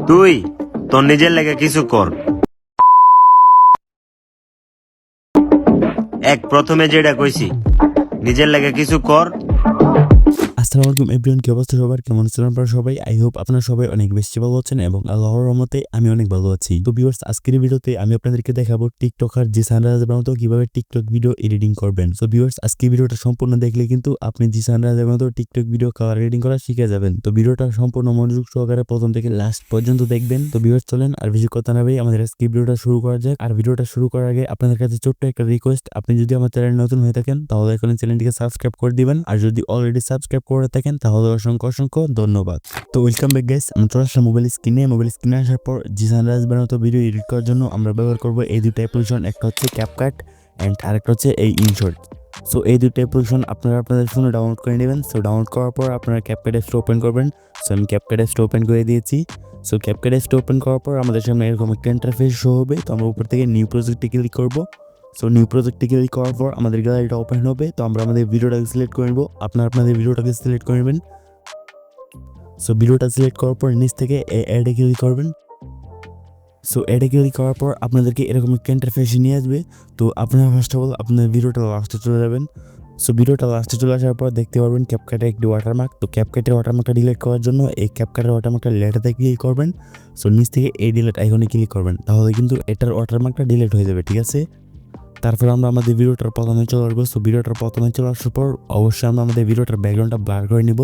তুই তোর নিজের লেগে কিছু কর। প্রথমে যেটা কইছি, নিজের লেগে কিছু কর। আসসালামু আলাইকুম এভরিওয়ান, কি অবস্থা সবার? কেমন আছেন আপনারা সবাই? আই হোপ আপনারা সবাই অনেক বেশি ভালো আছেন এবং আল্লাহর রহমতে আমি অনেক ভালো আছি। তো ভিউয়ার্স, আজকের ভিডিওতে আমি আপনাদেরকে দেখাবো টিকটকার জিসান রাজের মতো কিভাবে টিকটক ভিডিও এডিটিং করবেন। তো ভিউয়ার্স, আজকের ভিডিওটা সম্পূর্ণ দেখলে কিন্তু আপনি জিসান রাজের মতো টিকটক ভিডিও কালার এডিটিং করা শিখে যাবেন। তো ভিডিওটা সম্পূর্ণ মনোযোগ সহকারে প্রথম থেকে লাস্ট পর্যন্ত দেখবেন। তো ভিউয়ার্স, চলেন আর বেশি কথা না বলে আমাদের আজকের ভিডিওটা শুরু করা যাক। আর ভিডিওটা শুরু করার আগে আপনাদের কাছে ছোট্ট একটা রিকোয়েস্ট, আপনি যদি আমার চ্যানেল নতুন হয়ে থাকেন তাহলে এখন চ্যানেলটিকে সাবস্ক্রাইব করে দিবেন, আর যদি অলরেডি সাবস্ক্রাইব করে থাকেন তাহলে অসংখ্য ধন্যবাদ। তো ওয়েলকাম ব্যাক গাইস, আমরা চলে আসলাম মোবাইল স্ক্রিনে আসার পর জিসান রাজ বানানো ভিডিও এডিট করার জন্য আমরা ব্যবহার করব এই দুটো অ্যাপ্লিকেশন। একটা হচ্ছে ক্যাপকাট অ্যান্ড আরেকটা হচ্ছে এই ইনশর্ট। সো এই দুটো অ্যাপ্লিকেশন আপনারা আপনাদের ফোনে ডাউনলোড করে নেবেন। সো ডাউনলোড করার পর আপনারা ক্যাপকাট অ্যাপসটা ওপেন করবেন। সো আমি ক্যাপকাট অ্যাপসটা ওপেন করে দিয়েছি। সো ক্যাপকাট অ্যাপসটা ওপেন করার পর আমাদের সামনে এরকম একটা ইন্টারফেস শো হবে। তো আমরা উপর থেকে নিউ প্রজেক্টে ক্লিক করব। সো নিউ প্রজেক্টে ক্লিক করার পর আমাদের গ্যালারিটা ওপেন হবে। তো আমরা আমাদের ভিডিওটাকে সিলেক্ট করে নেব। আপনারা আপনাদের ভিডিওটাকে সিলেক্ট করে নেবেন। সো ভিডিওটা সিলেক্ট করার পর নিচ থেকে অ্যাডে ক্লিক করবেন। সো অ্যাডে ক্লিক করার পর আপনাদেরকে এরকম একটা ইন্টারফেস নিয়ে আসবে। তো আপনারা ফার্স্ট অফ অল আপনার ভিডিওটা লাস্টে চলে যাবেন। সো ভিডিওটা লাস্টে চলে আসার পর দেখতে পারবেন ক্যাপকাটে একটি ওয়াটারমার্ক। তো ক্যাপকাটের ওয়াটারমার্কটা ডিলিট করার জন্য এই ক্যাপকাটের ওয়াটারমার্কটা লেটাতে ক্লিক করবেন। সো নিচ থেকে এই ডিলিট আইকনে ক্লিক করবেন, তাহলে কিন্তু এটার ওয়াটারমার্কটা ডিলিট হয়ে যাবে, ঠিক আছে? তারপর আমরা আমাদের ভিডিওটার প্রথমে চলে আসবো। সো ভিডিওটার প্রথমে চলে আসার পর অবশ্যই আমরা আমাদের ভিডিওটার ব্যাকগ্রাউন্ডটা ব্লার করে নিব।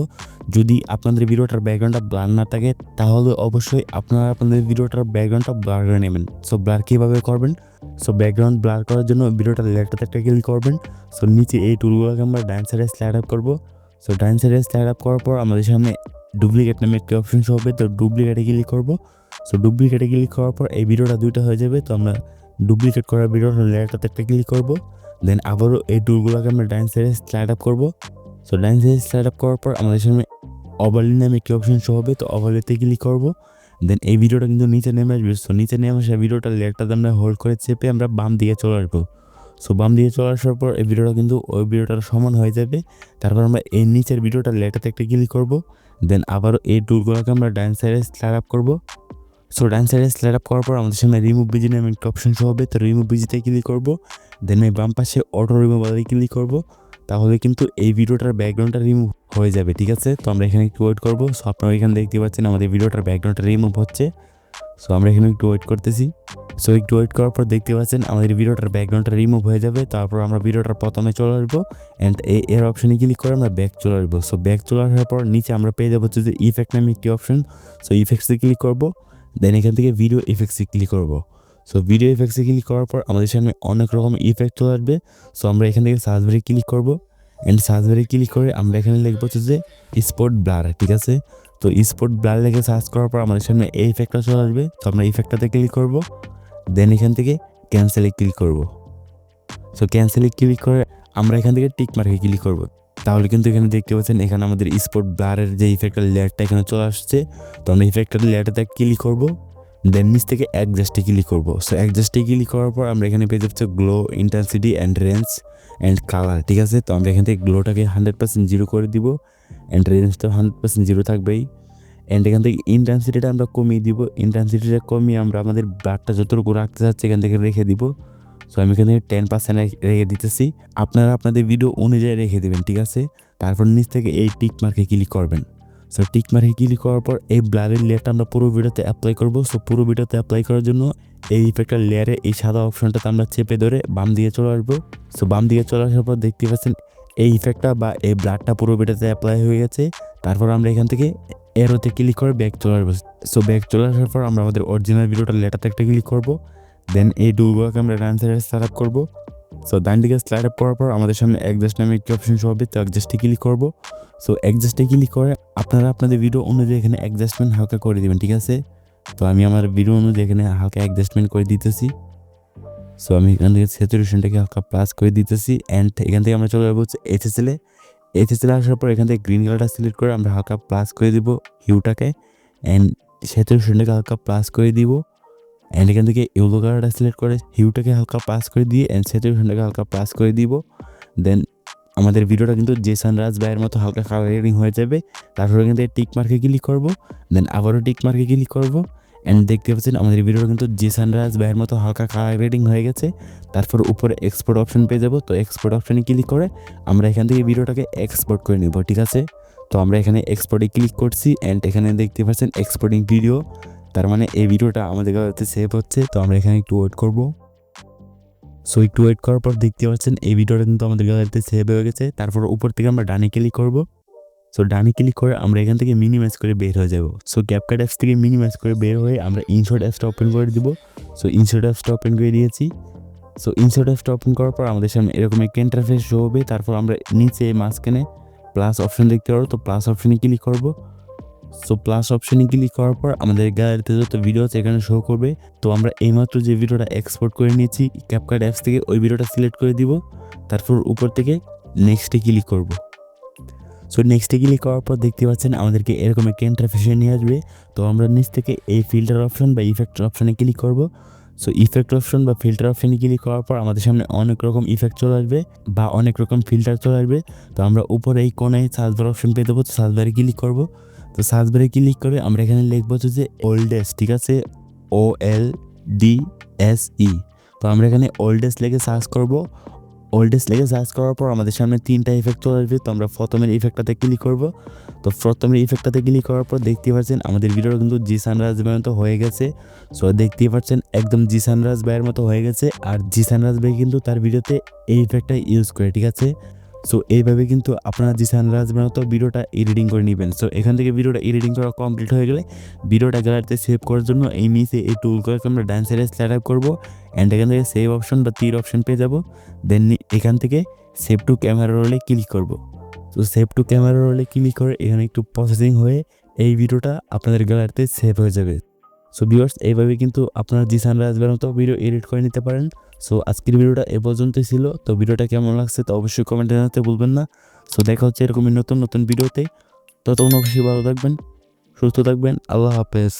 যদি আপনাদের ভিডিওটার ব্যাকগ্রাউন্ডটা ব্লার না থাকে তাহলে অবশ্যই আপনারা আপনাদের ভিডিওটার ব্যাকগ্রাউন্ডটা ব্লার করে নেবেন। সো ব্লার কীভাবে করবেন? সো ব্যাকগ্রাউন্ড ব্লার করার জন্য ভিডিওটার লেফটে একটা ক্লিক করবেন। সো নিচে এই টুলগুলোকে আমরা ডান সাইডে স্লাইড আপ করবো। সো ডান সাইডে স্লাইড আপ করার পর আমাদের সামনে ডুপ্লিকেট নামে একটি অপশন হবে। তো ডুপ্লিকেটে ক্লিক করবো। সো ডুপ্লিকেটে ক্লিক করার পর এই ভিডিওটা দুইটা হয়ে যাবে। তো আমরা ডুপ্লিকেট করা ভিডিওটা লেয়ারটাতে একটা ক্লিক করবো। দেন আবারও এই টুলগুলোকে আমরা ডান সাইডে স্লাইড আপ করবো। সো ডান সাইডে স্লাইড আপ করার পর আমাদের সামনে ওভারলি নামে একটি অপশন শো হবে। তো ওভারলিতে ক্লিক করবো। দেন এই ভিডিওটা কিন্তু নিচে নেমে আসবে। সো নিচে নেমে আসা ভিডিওটা লেয়ারটাতে আমরা হোল্ড করে চেপে আমরা বাম দিকে চলে আসবো। সো বাম দিকে চলে আসার পর এই ভিডিওটা কিন্তু ওই ভিডিওটার সমান হয়ে যাবে। তারপর আমরা এই নিচের ভিডিওটা লেয়ারটাতে একটা ক্লিক করবো। দেন আবারও এই টুলগুলোকে আমরা ডান সাইডে স্লাইড আপ করবো। সো ডান সাইডে স্লাইড আপ করার পর আমাদের সামনে রিমুভ বিজি নামে একটা অপশন শো হবে। তো রিমুভ বিজিতে ক্লিক করবো। দেন এই বাম পাশে অটো রিমুভালে ক্লিক করবো। তাহলে কিন্তু এই ভিডিওটার ব্যাকগ্রাউন্ডটা রিমুভ হয়ে যাবে, ঠিক আছে? তো আমরা এখানে একটু ওয়েট করবো। সো আপনারা এখানে দেখতে পাচ্ছেন আমাদের ভিডিওটার ব্যাকগ্রাউন্ডটা রিমুভ হচ্ছে। সো আমরা এখানে একটু ওয়েট করতেছি। সো একটু ওয়েট করার পর দেখতে পাচ্ছেন আমাদের ভিডিওটার ব্যাকগ্রাউন্ডটা রিমুভ হয়ে যাবে। তারপর আমরা ভিডিওটার প্রথমে চলে আসবো অ্যান্ড এর অপশনে ক্লিক করে আমরা ব্যাক চলে আসবো। সো ব্যাক চলে আসার পর নিচে আমরা পেয়ে যাবো হচ্ছে যে ইফেক্ট নামে একটি অপশন। সো ইফেক্টসে ক্লিক করবো। দেন এখান থেকে ভিডিও ইফেক্টসে ক্লিক করবো। সো ভিডিও ইফেক্টসে ক্লিক করার পর আমাদের সামনে অনেক রকম ইফেক্ট চলে আসবে। সো আমরা এখান থেকে সার্চ বারে ক্লিক করবো অ্যান্ড সার্চ বারে ক্লিক করে আমরা এখানে লিখবো হচ্ছে যে স্পট ব্লার, ঠিক আছে? তো স্পট ব্লার লিখে সার্চ করার পর আমাদের সামনে এই ইফেক্টটা চলে আসবে। তো আমরা ইফেক্টটাতে ক্লিক করবো। দেন এখান থেকে ক্যান্সেলে ক্লিক করবো। সো ক্যান্সেলে ক্লিক করে আমরা এখান থেকে টিক মার্কে ক্লিক করবো। তাহলে কিন্তু এখানে দেখতে পাচ্ছেন এখানে আমাদের স্পট ব্লারের যে ইফেক্টের লেয়ারটা এখানে চলে আসছে। তো আমরা ইফেক্টের লেয়ারটাতে ক্লিক করবো। দেন নিচ থেকে অ্যাডজাস্টে ক্লিক করবো। সো অ্যাডজাস্টে ক্লিক করার পর আমরা এখানে পেয়ে যাচ্ছে glow, intensity and range and colour, ঠিক আছে? তো আমরা এখান থেকে গ্লোটাকে 100% জিরো করে দিব অ্যান্ড রেঞ্জটা 100% জিরো থাকবেই। অ্যান্ড এখান থেকে ইন্টেন্সিটিটা আমরা কমিয়ে দিব। ইন্টেন্সিটিটা কমিয়ে আমরা আমাদের ব্লাডটা যতটুকু রাখতে চাচ্ছি এখান থেকে রেখে দিব। সো আমি এখান থেকে 10% রেখে দিতেছি। আপনারা আপনাদের ভিডিও অনুযায়ী রেখে দেবেন, ঠিক আছে? তারপর নিচ থেকে এই টিক মার্কে ক্লিক করবেন। সো টিক মার্কে ক্লিক করার পর এই ব্লারের লেয়ারটা আমরা পুরো ভিডিওতে অ্যাপ্লাই করবো। সো পুরো ভিডিওতে অ্যাপ্লাই করার জন্য এই ইফেক্টের লেয়ারে এই সাদা অপশনটাতে আমরা চেপে ধরে বাম দিকে চলে আসবো। সো বাম দিকে চলে আসার পর দেখতে পাচ্ছেন এই ইফেক্টটা বা এই ব্লারটা পুরো ভিডিওতে অ্যাপ্লাই হয়ে গেছে। তারপর আমরা এখান থেকে এরোতে ক্লিক করে ব্যাক চলে আসবো। সো ব্যাক চলে আসার পর আমরা আমাদের অরিজিনাল ভিডিওটার লেটারতে একটা ক্লিক করবো। দেন এই টুলগুলোকে আমরা ডান সাইডে স্লাইড আপ করবো। সো ডান দিকে স্লাইড আপ করার পর আমাদের সামনে অ্যাডজাস্ট নামে একটি অপশন শো হবে। তো অ্যাডজাস্টে ক্লিক করবো। সো অ্যাডজাস্টে ক্লিক করে আপনারা আপনাদের ভিডিও অনুযায়ী এখানে অ্যাডজাস্টমেন্ট হালকা করে দেবেন, ঠিক আছে? তো আমি আমার ভিডিও অনুযায়ী এখানে হালকা অ্যাডজাস্টমেন্ট করে দিতেছি। সো আমি এখান থেকে স্যাচুরেশনটাকে হালকা প্লাস করে দিতেছি অ্যান্ড এখান থেকে আমরা চলে যাবো হচ্ছে এইচএসএলে আসার পর এখান থেকে গ্রিন কালারটা সিলেক্ট করে আমরা হালকা প্লাস করে দিব হিউটাকে অ্যান্ড স্যাচুরেশনটাকে হালকা প্লাস করে দিব। অ্যান্ড এখান থেকে ইয়েলো কালারটা সিলেক্ট করে হিউটাকে হালকা প্লাস করে দিয়ে অ্যান্ড স্যাচুরেশনটাকে হালকা প্লাস করে দিব। দেন আমাদের ভিডিওটা কিন্তু জেসান রাজ ভাইয়ের মতো হালকা কালারিং হয়ে যাবে। তারপরে কিন্তু টিক মার্কে ক্লিক করব, দেন আবারও টিক মার্কে ক্লিক করব। অ্যান্ড দেখতে পাচ্ছেন আমাদের ভিডিওটা কিন্তু জেসান রাজ ভাইয়ের মতো হালকা কালারিং হয়ে গেছে। তারপর উপরে এক্সপোর্ট অপশন পেয়ে যাব। তো এক্সপোর্ট অপশনে ক্লিক করে আমরা এখান থেকে ভিডিওটাকে এক্সপোর্ট করে নেব, ঠিক আছে। তো আমরা এখানে এক্সপোর্টে ক্লিক করছি অ্যান্ড এখানে দেখতে পাচ্ছেন এক্সপোর্টিং ভিডিও, তার মানে এই ভিডিওটা আমাদের গ্যালারিতে সেভ হচ্ছে। তো আমরা এখানে একটু ওয়েট করব। সো একটু ওয়েট করার পর দেখতে পাচ্ছেন এই ভিডিওটা কিন্তু আমাদের গ্যালারিতে সেভ হয়ে গেছে। তারপর উপর থেকে আমরা ডানে ক্লিক করব। সো ডানে ক্লিক করে আমরা এখান থেকে মিনিমাইজ করে বের হয়ে যাব। সো ক্যাপকাট অ্যাপস থেকে মিনিমাইজ করে বের হয়ে আমরা ইনশট অ্যাপসটা ওপেন করে দিব। সো ইনশট অ্যাপসটা ওপেন করে দিয়েছি। সো ইনশট অ্যাপসটা ওপেন করার পর আমাদের সামনে এরকম একটা ইন্টারফেস শো হবে। তারপর আমরা নিচে মাঝখানে প্লাস অপশন দেখতে পারবো, তো প্লাস অপশনে ক্লিক করব। সো প্লাস অপশনে ক্লিক করার পর আমাদের গ্যালারিতে যত ভিডিও আছে এখানে শো করবে। তো আমরা এইমাত্র যে ভিডিওটা এক্সপোর্ট করে নিয়েছি ক্যাপকাট অ্যাপস থেকে, ওই ভিডিওটা সিলেক্ট করে দিব। তারপর উপর থেকে নেক্সটে ক্লিক করব। সো নেক্সটে ক্লিক করার পর দেখতে পাচ্ছেন আমাদেরকে এরকম একটা ইন্টারফেসে নিয়ে আসবে। তো আমরা নিচ থেকে এই ফিল্টার অপশন বা ইফেক্ট অপশনে ক্লিক করব। সো ইফেক্ট অপশন বা ফিল্টার অপশনে ক্লিক করার পর আমাদের সামনে অনেক রকম ইফেক্ট চলে আসবে বা অনেক রকম ফিল্টার চলে আসবে। তো আমরা উপরে এই কোনায় সার্চ বার অপশন পেয়ে দেবো। তো সার্চ বারে ক্লিক করব। তো সার্চ বারে ক্লিক করে আমরা এখানে লিখবো যে ওল্ডেস্ট, ঠিক আছে, OLDSE। তো আমরা এখানে ওল্ডেস্ট লিখে সার্চ করব। ওল্ডেস্ট লিখে সার্চ করার পর আমাদের সামনে 3টা ইফেক্ট চলে আসবে। তো আমরা প্রথমের ইফেক্টটাতে ক্লিক করব। তো প্রথমের ইফেক্টটাতে ক্লিক করার পর দেখতে পাচ্ছেন আমাদের ভিডিওটা কিন্তু জিসান রাজ ভাইয়ের মতো হয়ে গেছে। সো দেখতেই পাচ্ছেন একদম জিসান রাজ ভাইয়ের মতো হয়ে গেছে। আর জিসান রাজ ভাই কিন্তু তার ভিডিওতে এই ইফেক্টটা ইউজ করে, ঠিক আছে। সো এইভাবে কিন্তু আপনারা জিসান রাজ ভাইয়ের মতো ভিডিওটা এডিটিং করে নেবেন। সো এখান থেকে ভিডিওটা এডিটিং করা কমপ্লিট হয়ে গেলে ভিডিওটা গ্যালারিতে সেভ করার জন্য এই নিচে এই টুল করে আমরা ডান সাইডে স্লাইড আপ করবো অ্যান্ড এখান থেকে সেভ অপশন বা তীর অপশন পেয়ে যাব। দেন এখান থেকে সেভ টু ক্যামেরা রোলে ক্লিক করব। তো সেভ টু ক্যামেরা রোলে ক্লিক করে এখানে একটু প্রসেসিং হয়ে এই ভিডিওটা আপনাদের গ্যালারিতে সেভ হয়ে যাবে। সো ভিউয়ার্স, এইভাবে কিন্তু আপনারা জিসান রাজবের মতো ভিডিও এডিট করে নিতে পারেন। সো আজকের ভিডিওটা এ পর্যন্তই ছিল। তো ভিডিওটা কেমন লাগছে তো অবশ্যই কমেন্টে জানাতে ভুলবেন না। সো দেখা হচ্ছে এরকমই নতুন নতুন ভিডিওতে। ততক্ষণ অবশ্যই ভালো থাকবেন, সুস্থ থাকবেন। আল্লাহ হাফেজ।